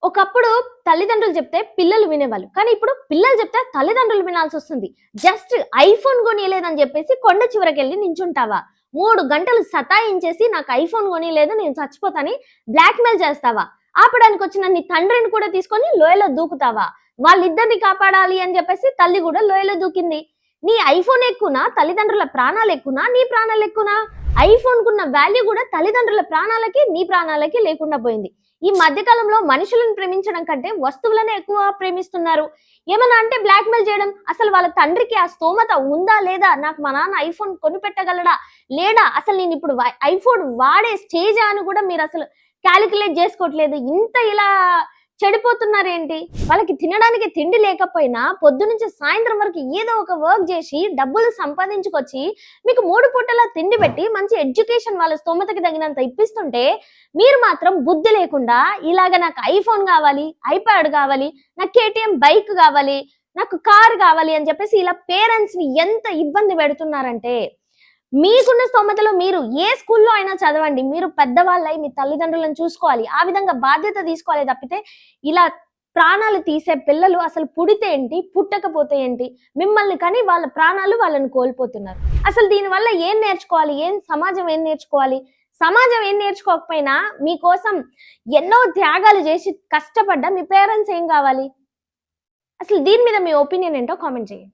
ఒకప్పుడు తల్లిదండ్రులు చెప్తే పిల్లలు వినేవాళ్ళు. కానీ ఇప్పుడు పిల్లలు చెప్తే తల్లిదండ్రులు వినాల్సొస్తుంది. జస్ట్ ఐఫోన్ కొనియలేదని చెప్పేసి కొండ చివరకెళ్ళి నించుంటావా? 3 గంటలు సతాయించేసి నాకు ఐఫోన్ కొనియలేదు నేను చచ్చిపోతాని బ్లాక్‌మెయిల్ చేస్తావా? ఆపడానికొచ్చిన నీ తండ్రిని కూడా తీసుకొని లోయలో దూకుతావా? వాళ్ళిద్దరిని కాపాడాలి అని చెప్పేసి తల్లి కూడా లోయలో దూకింది. నీ ఐఫోన్ ఎక్కువనా? తల్లిదండ్రుల ప్రాణాలు ఎక్కువనా? నీ ప్రాణాలు ఎక్కువనా? ఐఫోన్‌కున్న వాల్యూ కూడా తల్లిదండ్రుల ప్రాణాలకి, నీ ప్రాణాలకి లేకుండా పోయింది. ఈ మధ్య కాలంలో మనుషులను ప్రేమించడం కంటే వస్తువులనే ఎక్కువ ప్రేమిస్తున్నారు. ఏమన్నా అంటే బ్లాక్‌మెయిల్ చేయడం. అసలు వాళ్ళ తండ్రికి ఆ స్తోమత ఉందా? లేదా? నాకు మా నాన్న ఐఫోన్ కొనిపెట్టగలడా? లేడా? అసలు నేనిప్పుడు ఐఫోన్ వాడే స్టేజా అని కూడా మీరసలు కాలిక్యులేట్ జేసుకోవట్లేదు. ఇంత ఇలా చెడిపోతున్నారేంటి? వాళ్ళకి తినడానికి తిండి లేకపోయినా పొద్దునుంచి సాయంత్రం వరకు ఏదో ఒక వర్క్ జేసి డబ్బులు సంపాదించుకొచ్చి మీకు 3 పూటలా తిండి పెట్టి మంచి ఎడ్యుకేషన్ వాళ్ళ స్తోమతకి తగినంత ఇప్పిస్తుంటే మీరు మాత్రం బుద్ధి లేకుండా ఇలాగ నాకు ఐఫోన్ గావాలి, ఐప్యాడ్ గావాలి, నాకు కేటీఎం బైక్ గావాలి, నాకు కార్ గావాలి అని చెప్పేసి ఇలా పేరెంట్స్‌ని ఎంత ఇబ్బంది పెడుతున్నారంటే మీకున్న స్తోమతలో మీరు ఏ స్కూల్‌లో అయినా చదవండి. మీరు పెద్దవాళ్ళై మీ తల్లిదండ్రులను చూసుకోవాలి. ఆ విధంగా బాధ్యత తీసుకోవాలే తప్పితే ఇలా ప్రాణాలు తీసే పిల్లలు అసలు పుడితే ఏంటి? పుట్టకపోతే ఏంటి? మిమ్మల్ని కని వాళ్ళ ప్రాణాలు వాళ్ళని కోల్పోతున్నారు. అసలు దీనివల్ల ఏం నేర్చుకోవాలి? సమాజం ఏం నేర్చుకోవాలి? సమాజం ఏం నేర్చుకోకపోయినా మీకోసం ఎన్నో త్యాగాలు చేసి కష్టపడ్డ మీ పేరెంట్స్ ఏం కావాలి? అసలు దీని మీద మీ ఒపీనియన్ ఏంటో కామెంట్ చేయండి.